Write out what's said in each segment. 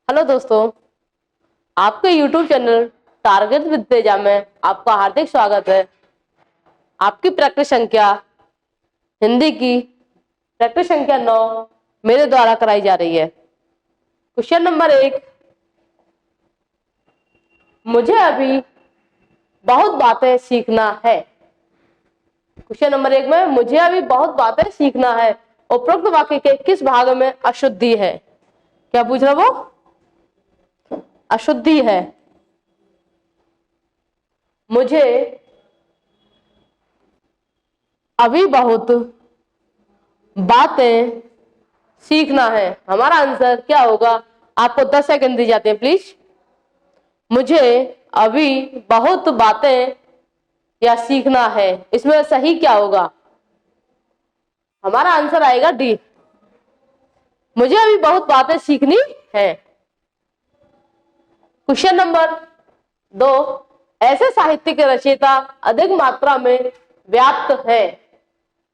Hello दोस्तों, आपके YouTube channel target with Teja में आपका हार्दिक स्वागत है। आपकी प्रैक्टिस संख्या हिंदी की प्रैक्टिस संख्या 9 मेरे द्वारा कराई जा रही है। क्वेश्चन नंबर 1, मुझे अभी बहुत बातें सीखना है। क्वेश्चन नंबर 1 में मुझे अभी बहुत बातें सीखना है। उपरोक्त वाक्य के किस भाग में अशुद्धि है? क्या पूछ रहा वो? अशुद्धि है। मुझे अभी बहुत बातें सीखना है। हमारा आंसर क्या होगा? आपको 10 सेकंड दी जाते हैं प्लीज। मुझे अभी बहुत बातें या सीखना है, इसमें सही क्या होगा? हमारा आंसर आएगा डी। मुझे अभी बहुत बातें सीखनी है। क्वेश्चन नंबर 2, ऐसे साहित्य के रचयिता अधिक मात्रा में व्याप्त है।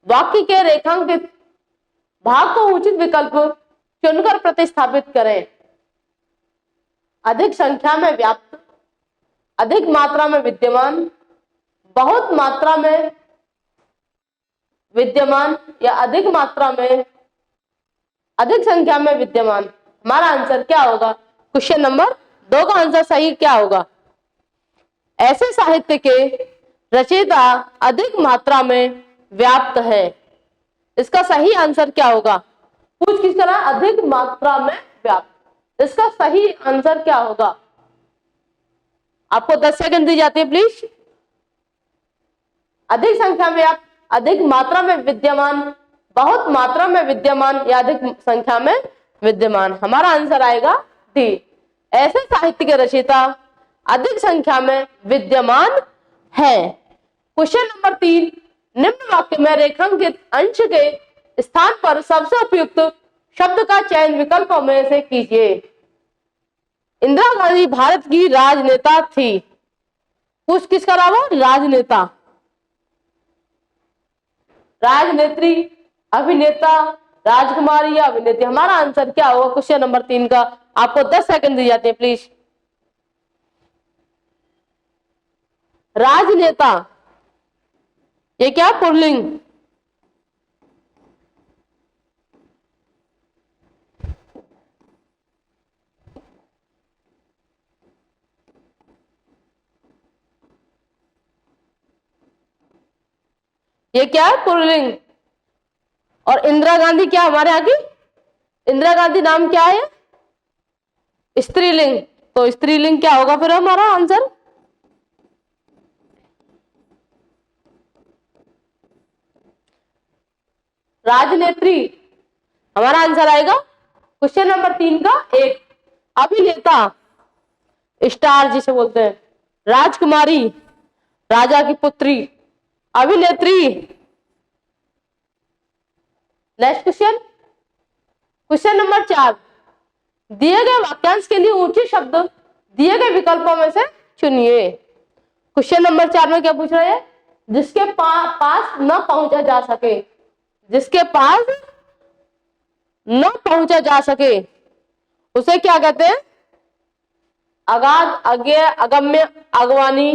वाक्य के रेखांकित भाग को उचित विकल्प चुनकर प्रतिस्थापित करें। अधिक संख्या में व्याप्त, अधिक मात्रा में विद्यमान, बहुत मात्रा में विद्यमान या अधिक मात्रा में अधिक संख्या में विद्यमान। हमारा आंसर क्या होगा? क्वेश्चन नंबर 2 का आंसर सही क्या होगा? ऐसे साहित्य के रचयिता अधिक मात्रा में व्याप्त है। इसका सही आंसर क्या होगा? पूछ किस तरह? अधिक मात्रा में व्याप्त। इसका सही आंसर क्या होगा? आपको 10 सेकंड दी जाती है प्लीज। अधिक संख्या में व्याप्त, अधिक मात्रा में विद्यमान, बहुत मात्रा में विद्यमान या अधिक संख्या में विद्यमान। हमारा आंसर आएगा डी। ऐसे साहित्य के रचयिता अधिक संख्या में विद्यमान है। क्वेश्चन नंबर 3, निम्न वाक्य में रेखांकित अंश के स्थान पर सबसे उपयुक्त शब्द का चयन विकल्पों में से कीजिए। इंदिरा गांधी भारत की राजनेता थी। पूछ किसका रहा वो? राजनेता, राजनेत्री, अभिनेता, राजकुमारी या अभिनेत्री। हमारा आंसर क्या होगा क्वेश्चन नंबर 3 का? आपको 10 सेकंड दी जाते हैं प्लीज। राजनेता, ये क्या? पुल्लिंग। ये क्या है? पुल्लिंग। और इंदिरा गांधी क्या हमारे यहाँ की? इंदिरा गांधी नाम क्या है? स्त्रीलिंग। तो स्त्रीलिंग क्या होगा फिर हमारा आंसर? राजनेत्री। हमारा आंसर आएगा क्वेश्चन नंबर 3 का 1। अभिनेता, स्टार जिसे बोलते हैं। राजकुमारी, राजा की पुत्री। अभिनेत्री। नेक्स्ट क्वेश्चन, क्वेश्चन नंबर 4, दिए गए वाक्यांश के लिए ऊंचे शब्द दिए गए विकल्पों में से चुनिए। क्वेश्चन नंबर 4 में क्या पूछ रहे हैं? जिसके पास न पहुंचा जा सके। जिसके पास न पहुंचा जा सके उसे क्या कहते हैं? अगाध, अज्ञेय, अगम्य, अगवानी,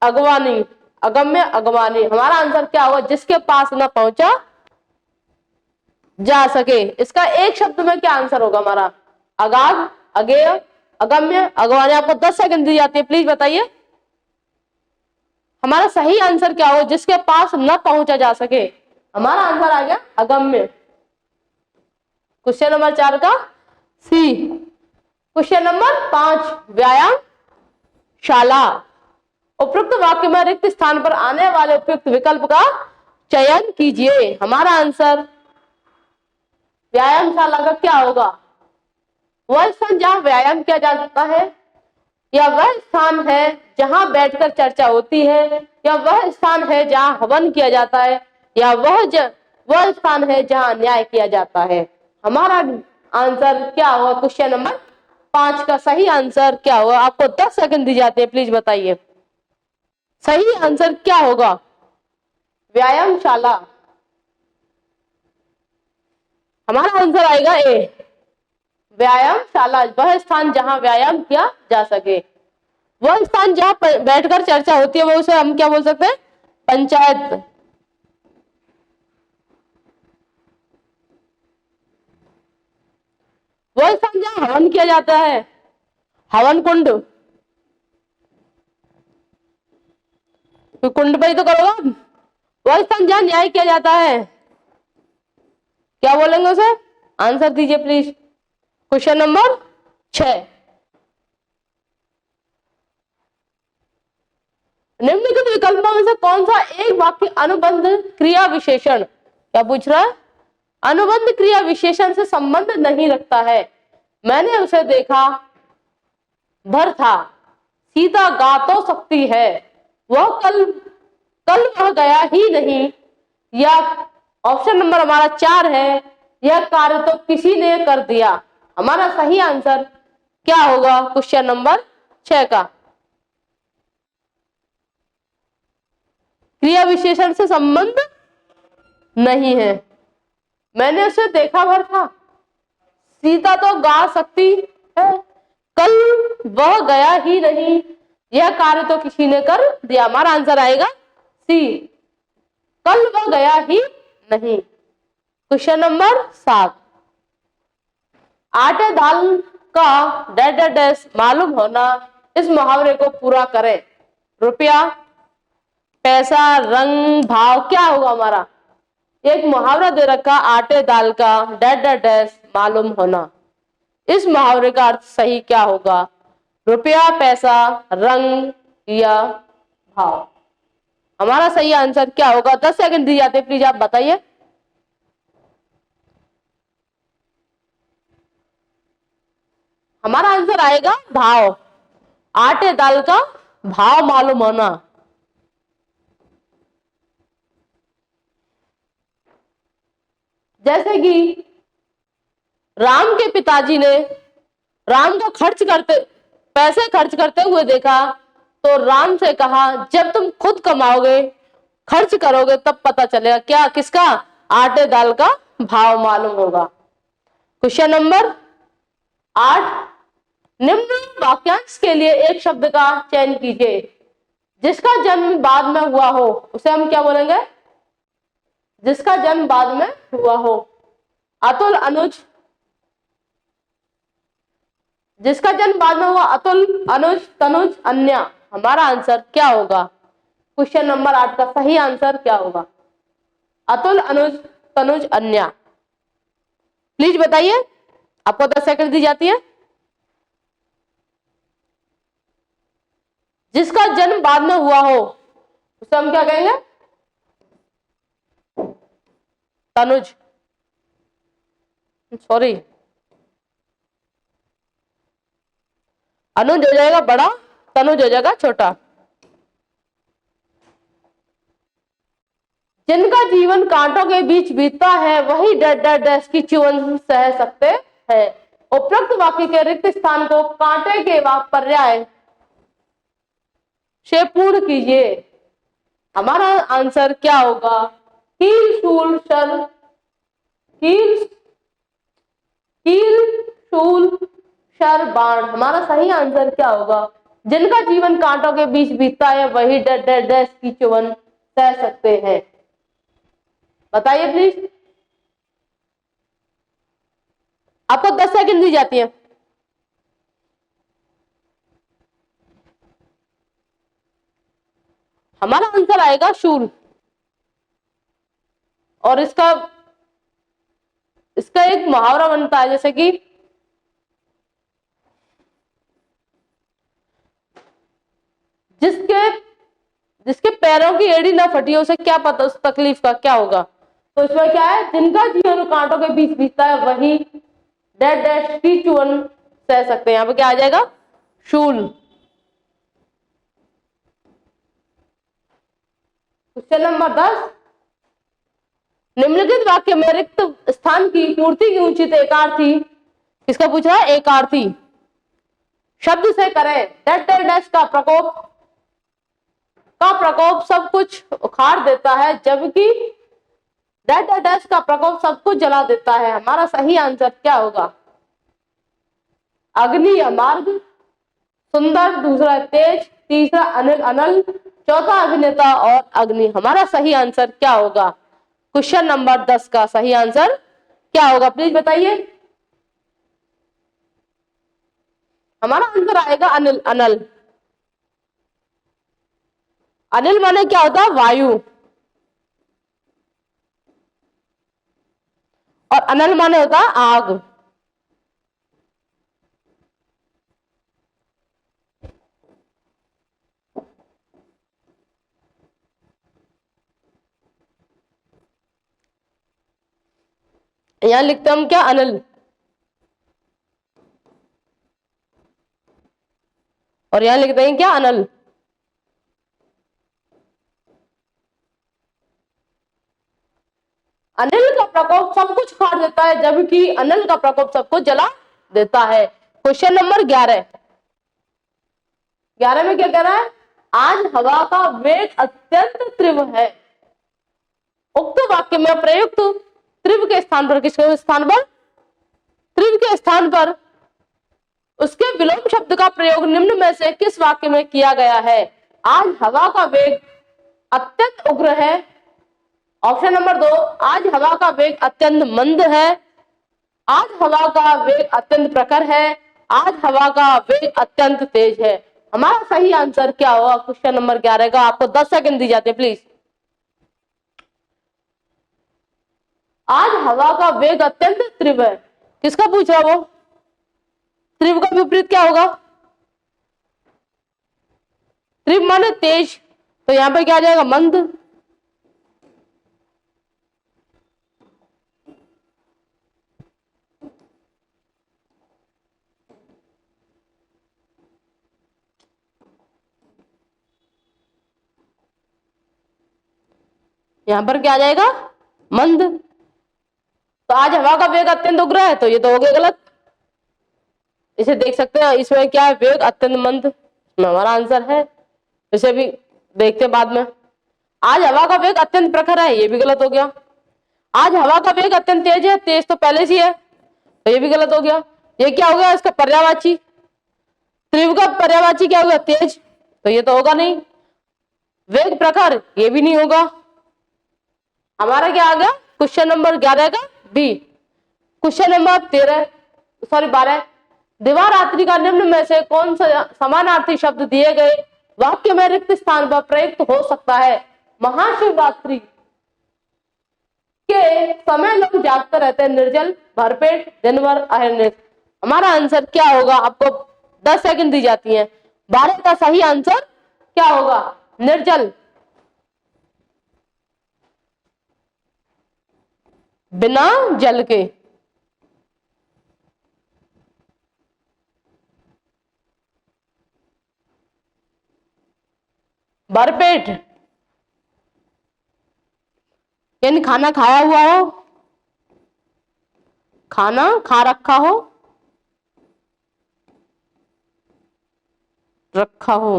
अगवानी, अगम्य, अगवानी। हमारा आंसर क्या होगा? जिसके पास न पहुंचा जा सके। इसका एक शब्द में क्या आंसर होगा हमारा? अगाध, अज्ञेय, अगम्य, अगवानी। आपको 10 सेकंड दी जाती है, प्लीज बताइए हमारा सही आंसर क्या होगा? जिसके पास न पहुंचा जा सके। हमारा आंसर आ गया अगम्य। क्वेश्चन नंबर 4 का सी। क्वेश्चन नंबर 5, व्यायाम शाला। उपयुक्त वाक्य में रिक्त स्थान पर आने वाले उपयुक्त विकल्प का चयन कीजिए। हमारा आंसर व्यायामशाला का क्या होगा? वह स्थान जहां व्यायाम किया जाता है, या वह स्थान है जहां बैठकर चर्चा होती है, या वह स्थान है जहां हवन किया जाता है, या वह स्थान है जहां न्याय किया जाता है। हमारा आंसर क्या होगा? क्वेश्चन नंबर 5 का सही आंसर क्या होगा? आपको 10 सेकंड दी जाते हैं, प्लीज बताइए सही आंसर क्या होगा? व्यायामशाला। हमारा आंसर आएगा ए, व्यायामशाला, वह स्थान जहां व्यायाम किया जा सके। वह स्थान जहां बैठकर चर्चा होती है वो उसे हम क्या बोल सकते हैं? पंचायत। वह स्थान जहां हवन किया जाता है, हवन कुंड। तो कुंड पे ही तो करोगे। वह स्थान जहां न्याय किया जाता है, क्या बोलेंगे उसे? आंसर दीजिए प्लीज। क्वेश्चन नंबर 6, निम्नलिखित विकल्पों में से कौन सा एक वाक्य अनुबंध क्रिया विशेषण, क्या पूछ रहा है? अनुबंध क्रिया विशेषण से संबंध नहीं रखता है। मैंने उसे देखा भर था, सीता गा तो सकती है, वह कल कल वह गया ही नहीं, या ऑप्शन नंबर हमारा 4 है, यह कार्य तो किसी ने कर दिया। हमारा सही आंसर क्या होगा क्वेश्चन नंबर 6 का? क्रिया विशेषण से संबंध नहीं है। मैंने उसे देखा भर था, सीता तो गा सकती है, कल वह गया ही नहीं, यह कार्य तो किसी ने कर दिया। हमारा आंसर आएगा सी, कल वह गया ही नहीं। क्वेश्चन नंबर 7, आटे दाल का डैश डैश मालूम होना, इस मुहावरे को पूरा करें। रुपया, पैसा, रंग, भाव, क्या होगा हमारा? एक मुहावरा दे रखा, आटे दाल का डैश डैश मालूम होना। इस मुहावरे का अर्थ सही क्या होगा? रुपया, पैसा, रंग या भाव? हमारा सही आंसर क्या होगा? 10 सेकंड दिए जाते, प्लीज आप बताइए। हमारा आंसर आएगा भाव। आटे दाल का भाव मालूम होना। जैसे कि राम के पिताजी ने राम को पैसे खर्च करते हुए देखा, तो राम से कहा, जब तुम खुद कमाओगे, खर्च करोगे, तब पता चलेगा क्या किसका? आटे दाल का भाव मालूम होगा। क्वेश्चन नंबर 8, निम्न वाक्यांश के लिए एक शब्द का चयन कीजिए जिसका जन्म बाद में हुआ हो। उसे हम क्या बोलेंगे? जिसका जन्म बाद में हुआ हो। अतुल, अनुज। जिसका जन्म बाद में हुआ, अतुल, अनुज, तनुज, अन्या। हमारा आंसर क्या होगा? क्वेश्चन नंबर 8 का सही आंसर क्या होगा? अतुल, अनुज, तनुज, अन्या। प्लीज बताइए, आपको 10 सेकंड दी जाती है। जिसका जन्म बाद में हुआ हो उसे हम क्या कहेंगे? तनुज, सॉरी, अनुज हो जाएगा बड़ा, तनुज हो जाएगा छोटा। जिनका जीवन कांटों के बीच बीतता है वही डैश की चुवन सह सकते हैं। उपरोक्त वाक्य के रिक्त स्थान को कांटे के पर्याय से पूर्ण कीजिए। हमारा आंसर क्या होगा? कील, शूल, शर, कील, शूल, शर, बाण। हमारा सही आंसर क्या होगा? जिनका जीवन कांटों के बीच बीतता है वही डैश की चुवन सह सकते हैं। बताइए प्लीज। आपको 10 सेकंड दी जाती है। हमारा आंसर आएगा शूल। और इसका एक मुहावरा बनता है, जैसे कि जिसके पैरों की एड़ी ना फटी हो, उसे क्या पता उस तकलीफ का क्या होगा। तो इसमें क्या है? जिनका जीवन कांटों के बीच बीतता है वही डैश की चुवन सह सकते हैं। यहाँ पे क्या आ जाएगा? शूल। क्वेश्चन नंबर 10, निम्नलिखित वाक्य में रिक्त स्थान की पूर्ति की उचित एकार्थी, किसका पूछ रहा है? एकार्थी शब्द से करें। डैश का प्रकोप सब कुछ उखाड़ देता है, जबकि डैश का प्रकोप सब कुछ जला देता है। हमारा सही आंसर क्या होगा? अग्नि अमार्ग, सुंदर दूसरा तेज, तीसरा अनिल अनल, चौथा अभिनेता और अग्नि। हमारा सही आंसर क्या होगा? क्वेश्चन नंबर 10 का सही आंसर क्या होगा प्लीज बताइए। हमारा आंसर आएगा अनिल अनल। अनिल माने क्या होता है? वायु। और अनल माने होता है आग। यहां लिखते हम क्या? अनिल। और यहां लिखते हैं क्या? अनल। अनिल का प्रकोप सब कुछ फाड़ देता है, जबकि अनल का प्रकोप सब कुछ जला देता है। Question number 11। 11 में क्या कह रहा है? आज हवा का वेग अत्यंत तीव्र है। उक्त वाक्य में प्रयुक्त तीव्र के स्थान पर, किसके स्थान पर? तीव्र के स्थान पर उसके विलोम शब्द का प्रयोग निम्न में से किस वाक्य में किया गया है? आज हवा का वेग अत्यंत उग्र है। ऑप्शन नंबर 2, आज हवा का वेग अत्यंत मंद है। आज हवा का वेग अत्यंत प्रखर है। आज हवा का वेग अत्यंत तेज है। हमारा सही आंसर क्या होगा क्वेश्चन नंबर 11 का? आपको 10 सेकंड दी जाते हैं प्लीज। आज हवा का वेग अत्यंत तीव्र है, किसका पूछ रहा वो? तीव्र का विपरीत क्या होगा? तीव्र माने तेज, तो यहां पे क्या आ जाएगा? मंद। यहां पर क्या आ जाएगा? मंद। तो आज हवा का वेग अत्यंत उग्र है, तो ये तो हो गया गलत। इसे देख सकते हैं, इसमें क्या है? वेग अत्यंत मंद। हमारा आंसर है, इसे भी देखते हैं बाद में। आज हवा का वेग अत्यंत प्रखर है, ये भी गलत हो गया। आज हवा का वेग अत्यंत तेज है, तेज तो पहले से है, तो ये भी गलत हो गया। ये क्या हो गया? इसका पर्यायवाची। तीव्र का पर्यायवाची क्या हो गया? तेज, तो ये तो होगा नहीं। वेग प्रखर, ये भी नहीं होगा। हमारा क्या आ गया? क्वेश्चन नंबर 11 का बी। Question number 12। दिवारात्रि का निम्न में से कौन सा समानार्थी शब्द दिए गए वाक्य में रिक्त स्थान पर प्रयुक्त हो सकता है? महाशिवरात्रि के समय लोग जागते रहते हैं, निर्जल, भरपेट, दिन भर, अहरनिश। हमारा आंसर क्या होगा? आपको 10 सेकंड दी जाती है। 12 का सही आंसर क्या होगा? निर्जल, बिना जल के। भरपेट यानी खाना खाया हुआ हो, खाना खा रखा हो, रखा हो।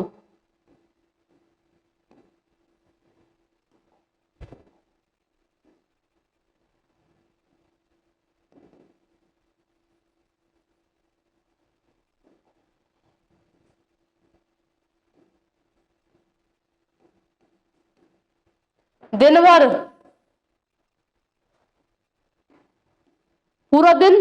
दिन भर, पूरा दिन,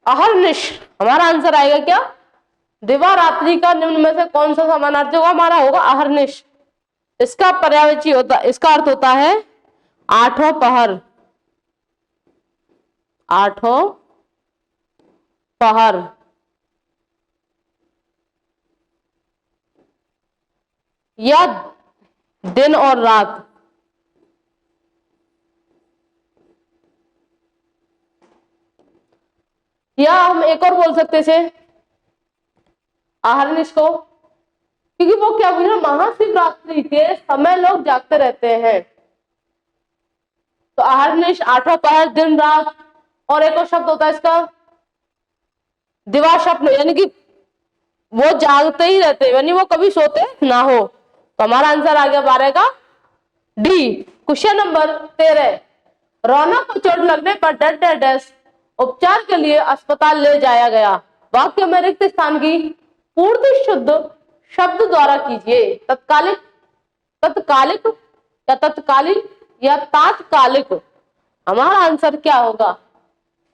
अहर्निश। हमारा आंसर आएगा क्या? दिवारात्रि का निम्न में से कौन सा समानार्थी होगा? हमारा होगा अहर्निश। इसका पर्यायवाची होता, इसका अर्थ होता है आठों पहर। आठों पहर या दिन और रात। या हम एक और बोल सकते थे अहर्निश को, क्योंकि वो क्या बोल रहे? महाशिवरात्रि के समय लोग जागते रहते हैं। तो अहर्निश, आठों पहर, दिन रात, और एक और शब्द होता है इसका दिवास्वप्न, यानी कि वो जागते ही रहते, यानी वो कभी सोते ना हो। तो हमारा आंसर आ गया 12 का डी। Question number 13। रोना को चोट लगने पर डैश उपचार के लिए अस्पताल ले जाया गया। वाक्य में रिक्त स्थान की पूर्ति शुद्ध शब्द द्वारा कीजिए। तत्कालिक, तत्कालिक या तत्कालीन या तात्कालिक। हमारा आंसर क्या होगा?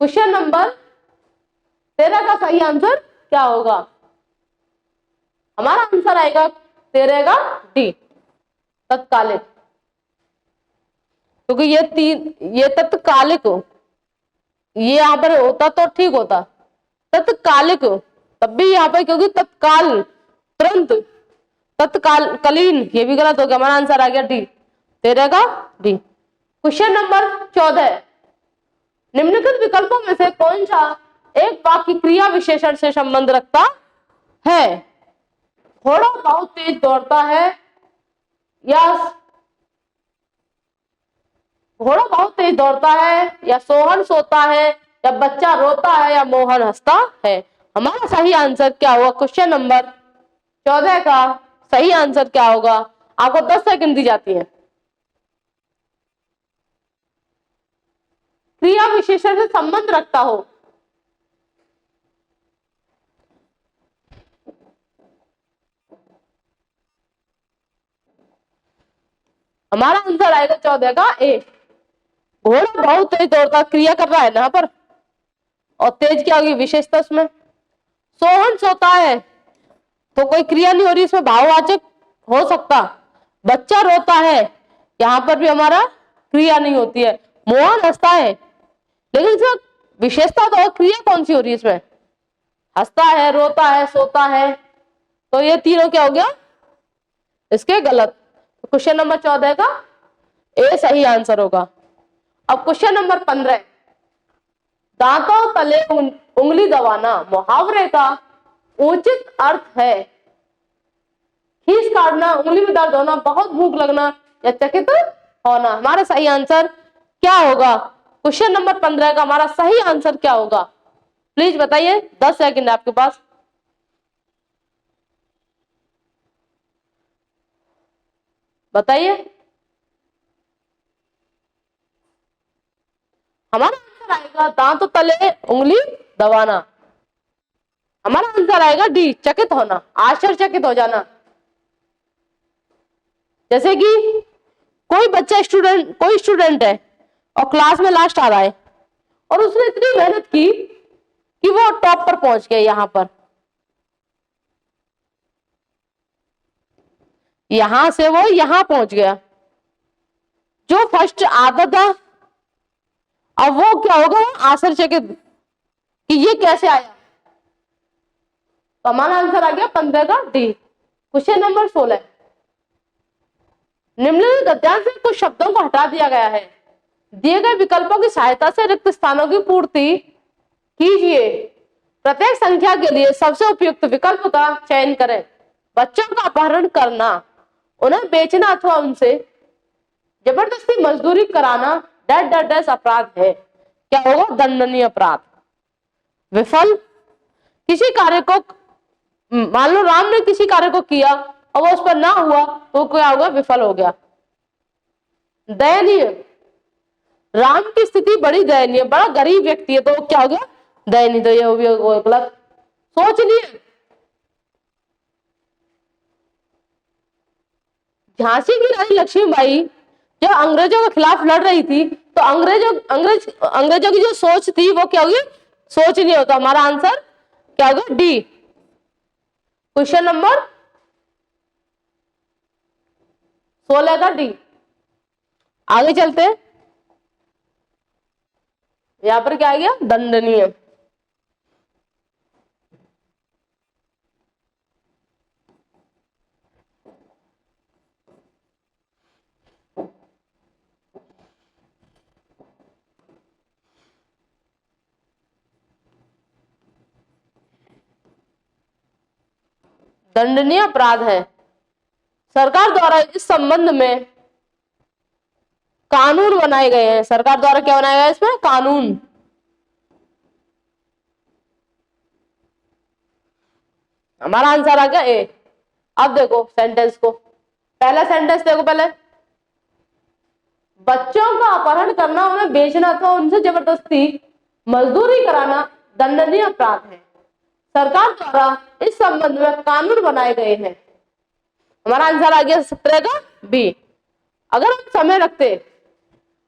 क्वेश्चन नंबर 13 का सही आंसर क्या होगा? हमारा आंसर आएगा 13 का डी, तत्कालिक। क्योंकि ये तत्कालिक, ये यहां पर होता तो ठीक होता, तत्कालिक तब भी यहाँ पर, क्योंकि तत्काल तुरंत, तत्कालीन ये भी गलत हो गया। हमारा आंसर आ गया डी, 13 का डी। क्वेश्चन नंबर 14, निम्नलिखित विकल्पों में से कौन सा एक वाक्य क्रिया विशेषण से संबंध रखता है? घोड़ा बहुत तेज दौड़ता है, या घोड़ा बहुत तेज दौड़ता है, या सोहन सोता है, या बच्चा रोता है, या मोहन हंसता है। हमारा सही आंसर क्या होगा? क्वेश्चन नंबर 14 का सही आंसर क्या होगा? आपको 10 सेकंड दी जाती है। क्रिया विशेषण से संबंध रखता हो। हमारा आंसर आएगा 14 का ए। घोड़ा बहुत तेज दौड़ता, क्रिया कर रहा है ना यहाँ पर, और तेज क्या होगी विशेषता उसमें। सोहन सोता है तो कोई क्रिया नहीं हो रही, इसमें भाववाचक हो सकता। बच्चा रोता है, यहां पर भी हमारा क्रिया नहीं होती है। मोहन हंसता है, लेकिन इसमें विशेषता तो है, क्रिया कौन सी हो रही है इसमें? हंसता है, रोता है, सोता है, तो ये तीनों क्या हो गया इसके गलत। तो क्वेश्चन नंबर 14 का ए सही आंसर होगा। अब क्वेश्चन नंबर 15, दांतों तले उंगली दबाना मुहावरे का उचित अर्थ है। खींच काटना, उंगली में दर्द होना, बहुत भूख लगना, या चकित होना। हमारा सही आंसर क्या होगा? क्वेश्चन नंबर 15 का हमारा सही आंसर क्या होगा? प्लीज बताइए, 10 सेकंड आपके पास। बताइए। हमारा आंसर आएगा दांतों तले उंगली दबाना। हमारा आंसर आएगा डी, चकित होना, आश्चर्यचकित हो जाना। जैसे कि कोई स्टूडेंट है और क्लास में लास्ट आ रहा है, और उसने इतनी मेहनत की कि वो टॉप पर पहुंच गया। यहां पर, यहां से वो यहां पहुंच गया, जो फर्स्ट आता था। अब वो क्या होगा? आश्चर्यचकित कि ये कैसे आया। तो हमारा आंसर आ गया 15 का डी। क्वेश्चन नंबर 16, निम्नलिखित गद्यांश से कुछ शब्दों को हटा दिया गया है। दिए गए विकल्पों की सहायता से रिक्त स्थानों की पूर्ति कीजिए। प्रत्येक संख्या के लिए सबसे उपयुक्त विकल्प का चयन करें। बच्चों का अपहरण करना, उन्हें बेचना अथवा उनसे जबरदस्ती मजदूरी कराना डैश अपराध है। क्या होगा? दंडनीय अपराध। विफल, किसी कार्य को, मान लो राम ने किसी कार्य को किया और वो उस पर ना हुआ, तो क्या होगा? विफल हो गया। दयनीय, राम की स्थिति बड़ी दयनीय, बड़ा गरीब व्यक्ति है, तो क्या हो गया? दयनीय। तो ये भी गलत। सोचनीय, झांसी की रानी लक्ष्मीबाई जब अंग्रेजों के खिलाफ लड़ रही थी, तो अंग्रेजों की जो सोच थी वो क्या होगी? सोचनीय होता। हमारा आंसर क्या होगा? डी। क्वेश्चन नंबर 16 का डी। आगे चलते हैं। यहां पर क्या आ गया? दंडनीय। दंडनीय अपराध है। सरकार द्वारा इस संबंध में कानून बनाए गए हैं। सरकार द्वारा क्या बनाया गया है? इसमें कानून। हमारा आंसर आ गया ए। अब देखो सेंटेंस को, पहला सेंटेंस देखो पहले। बच्चों का अपहरण करना, उन्हें बेचना अथवा उनसे जबरदस्ती मजदूरी कराना दंडनीय अपराध है। सरकार द्वारा इस संबंध में कानून बनाए गए हैं। हमारा आंसर आ गया 17 का बी। अगर हम समय रखते,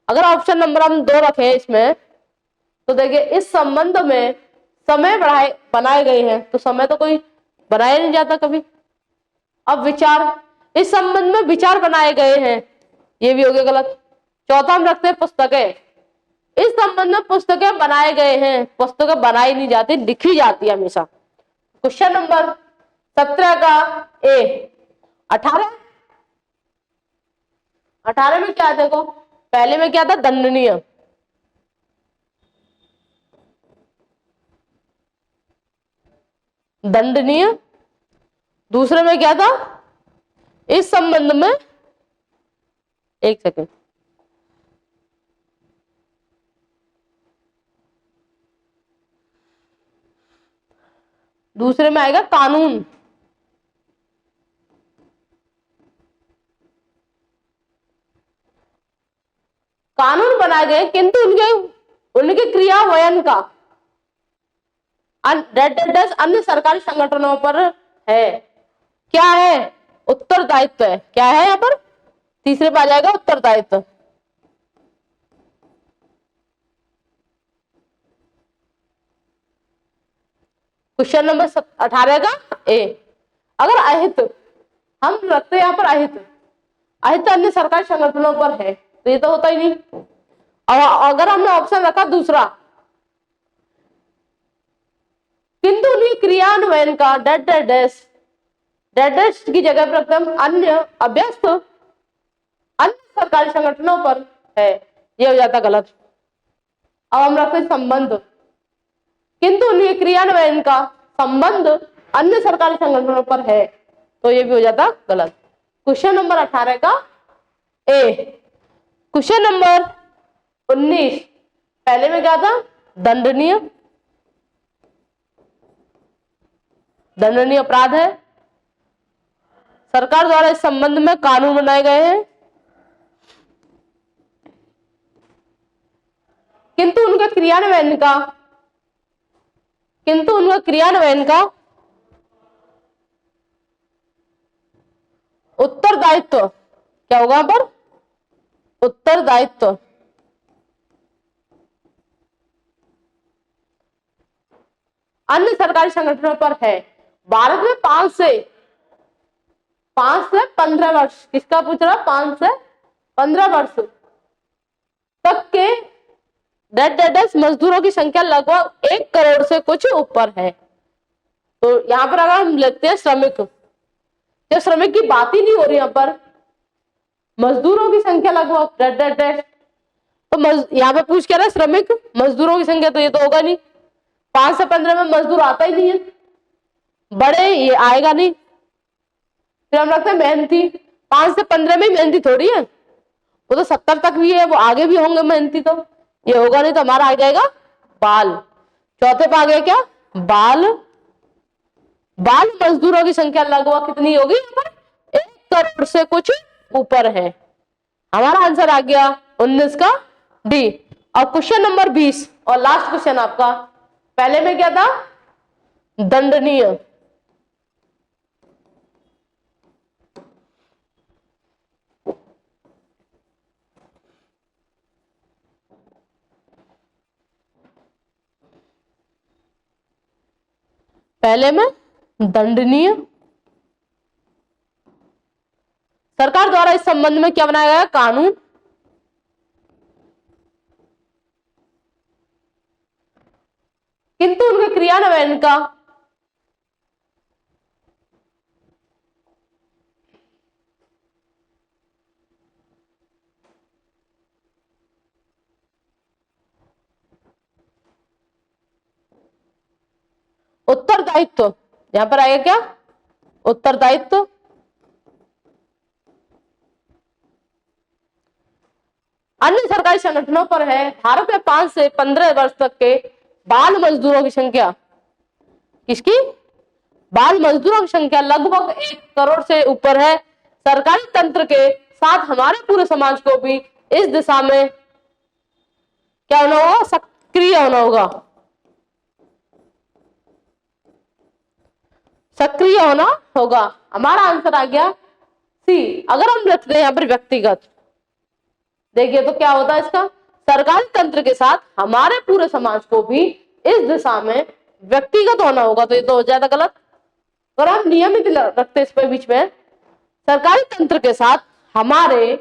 अगर ऑप्शन नंबर हम 2 रखे इसमें, तो देखिए इस संबंध में समय बनाए गए हैं, तो समय तो कोई बनाया नहीं जाता कभी। अब विचार, इस संबंध में विचार बनाए गए हैं, ये भी हो गया गलत। चौथा हम रखते हैं पुस्तकें, इस संबंध में पुस्तकें बनाए गए हैं, पुस्तकें बनाई नहीं जाती, लिखी जाती है हमेशा। क्वेश्चन नंबर 17 का ए। 18 में क्या देखो, पहले में क्या था, दंडनीय, दंडनीय। दूसरे में क्या था, इस संबंध में, एक सेकंड, दूसरे में आएगा कानून। कानून बनाए गए किंतु उनके क्रियान्वयन का अन्य सरकारी संगठनों पर है। क्या है, उत्तरदायित्व है। क्या है यहाँ पर, तीसरे पे आ जाएगा उत्तरदायित्व। क्वेश्चन नंबर 18 का ए। अगर अहित, हम रखते हैं यहाँ पर अहित, अहित अन्य सरकारी संगठनों पर है, तो ये तो होता ही नहीं। और अगर हमने ऑप्शन रखा दूसरा, किंतु उनके क्रियान्वयन का डैश की जगह पर रखते हम अन्य अभ्यस्त अन्य सरकारी संगठनों पर है, ये हो जाता गलत। अब हम रखते संबंध, किंतु उनके क्रियान्वयन का संबंध अन्य सरकारी संगठनों पर है, तो ये भी हो जाता गलत। क्वेश्चन नंबर 18 का ए। क्वेश्चन नंबर 19, पहले में क्या था, दंडनीय, दंडनीय अपराध है। सरकार द्वारा इस संबंध में कानून बनाए गए हैं, किंतु उनके क्रियान्वयन का उत्तरदायित्व, क्या होगा यहाँ पर, उत्तरदायित्व अन्य सरकारी संगठनों पर है। भारत में 5 से 15 वर्ष, किसका पूछ रहा, 5 से 15 वर्ष तक के डेड मजदूरों की संख्या लगभग 1 करोड़ से कुछ ऊपर है। तो यहाँ पर अगर हम लिखते हैं श्रमिक, जब श्रमिक की बात ही नहीं हो रही, यहाँ पर मजदूरों की संख्या लगभग डेड, तो यहाँ पे पूछ क्या रहा है, श्रमिक मजदूरों की संख्या, तो ये तो होगा नहीं। 5 से 15 में मजदूर आता ही नहीं है, बड़े ये आएगा नहीं। फिर हम रखते हैं मेहनती, 5 से 15 में मेहनती थोड़ी है, वो तो 70 तक भी है, वो आगे भी होंगे मेहनती, तो ये होगा नहीं। तो हमारा आ जाएगा बाल। चौथे पे आ गया क्या, बाल मजदूरों की संख्या लगभग कितनी होगी, 1 करोड़ से कुछ ऊपर है। हमारा आंसर आ गया 19 का डी। और क्वेश्चन नंबर 20 और लास्ट क्वेश्चन आपका, पहले में क्या था, दंडनीय, पहले में दंडनीय। सरकार द्वारा इस संबंध में क्या बनाया गया, कानून। किंतु उनके क्रियान्वयन का उत्तरदायित्व, यहां पर आएगा क्या, उत्तरदायित्व। अन्य सरकारी संगठनों पर है। भारत में 5 से 15 वर्ष तक के बाल मजदूरों की संख्या, किसकी, बाल मजदूरों की संख्या लगभग 1 करोड़ से ऊपर है। सरकारी तंत्र के साथ हमारे पूरे समाज को भी इस दिशा में क्या होना होगा, सक्रिय होना होगा, सक्रिय होना होगा। हमारा आंसर आ गया सी। अगर हम रखते हैं यहाँ पर व्यक्तिगत, देखिए तो क्या होता है इसका, सरकारी तंत्र के साथ हमारे पूरे समाज को भी इस दिशा में व्यक्तिगत होना होगा, तो ये तो हो जाता गलत। और हम नियमित रखते इस पे बीच में, सरकारी तंत्र के साथ हमारे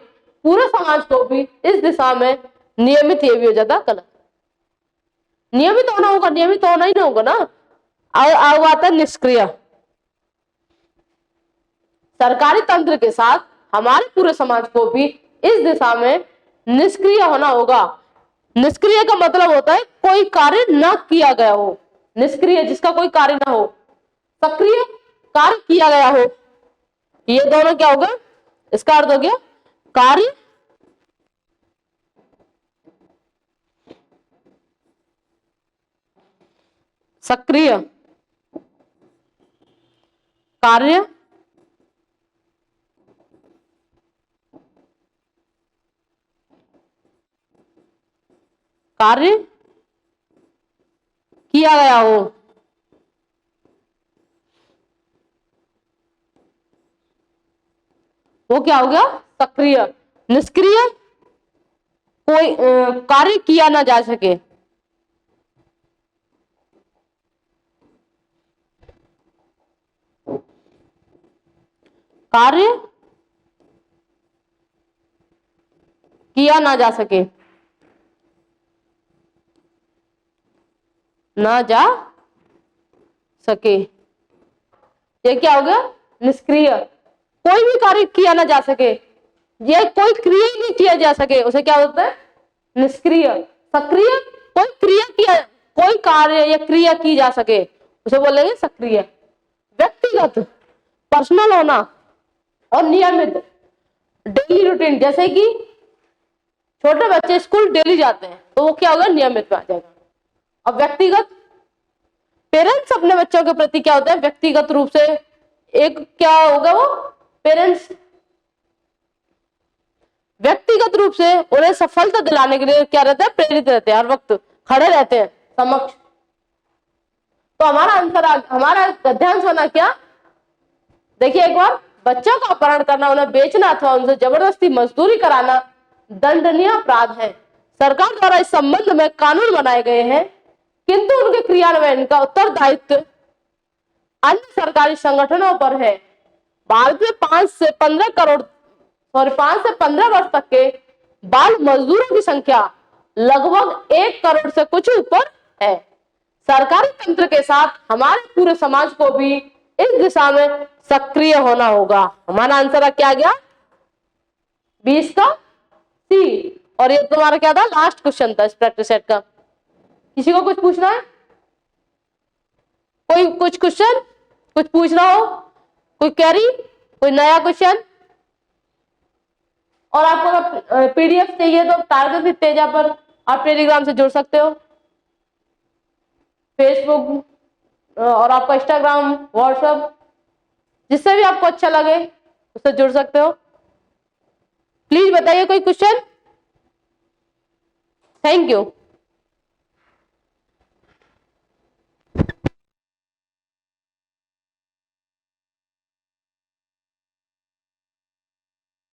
पूरे समाज को भी इस दिशा में नियमित, ये भी हो जाता गलत। नियमित होना होगा, नियमित होना ही ना होगा ना। अब आता है निष्क्रिय। सरकारी तंत्र के साथ हमारे पूरे समाज को भी इस दिशा में निष्क्रिय होना होगा। निष्क्रिय का मतलब होता है कोई कार्य न किया गया हो, निष्क्रिय जिसका कोई कार्य ना हो, सक्रिय कार्य किया गया हो, ये दोनों क्या होगा, इसका अर्थ हो गया कार्य सक्रिय, कार्य कार्य किया गया हो, वो क्या हो गया, सक्रिय। निष्क्रिय कोई कार्य किया ना जा सके, कार्य किया ना जा सके, ना जा सके, ये क्या हो गया, निष्क्रिय। कोई भी कार्य किया ना जा सके, ये कोई क्रिया ही नहीं किया जा सके, उसे क्या होता है, निष्क्रिय। सक्रिय कोई क्रिया किया, कोई कार्य या क्रिया की जा सके, उसे बोलेंगे सक्रिय। व्यक्तिगत पर्सनल होना, और नियमित डेली रूटीन, जैसे कि छोटे बच्चे स्कूल डेली जाते हैं तो वो क्या होगा, नियमित में आ जाएगा। अब व्यक्तिगत, पेरेंट्स अपने बच्चों के प्रति क्या होता है, व्यक्तिगत रूप से एक क्या होगा, वो पेरेंट्स व्यक्तिगत रूप से उन्हें सफलता दिलाने के लिए क्या रहता है, प्रेरित रहते हैं, हर वक्त खड़े रहते हैं समक्ष। तो हमारा आंसर, हमारा गद्यांश होना क्या, देखिए एक बार, बच्चों का अपहरण करना, उन्हें बेचना अथवा उनसे जबरदस्ती मजदूरी कराना दंडनीय अपराध है। सरकार द्वारा इस संबंध में कानून बनाए गए हैं, किंतु उनके क्रियान्वयन का उत्तरदायित्व अन्य सरकारी संगठनों पर है। भारत में 5 से 15 वर्ष तक के बाल मजदूरों की संख्या लगभग 1 करोड़ से कुछ ऊपर है। सरकारी तंत्र के साथ हमारे पूरे समाज को भी इस दिशा में सक्रिय होना होगा। हमारा आंसर क्या आ गया, 20 का सी। और ये तुम्हारा क्या था, लास्ट क्वेश्चन था इस प्रैक्टिस सेट का। किसी को कुछ पूछना है, कोई कुछ क्वेश्चन, कुछ पूछना हो, कोई क्वेरी, कोई नया क्वेश्चन। और आपको पीडीएफ चाहिए तो टारगेट विद तेजा पर आप टेलीग्राम से जुड़ सकते हो, फेसबुक और आपका इंस्टाग्राम, व्हाट्सएप, जिससे भी आपको अच्छा लगे उससे जुड़ सकते हो। प्लीज बताइए कोई क्वेश्चन। Thank you.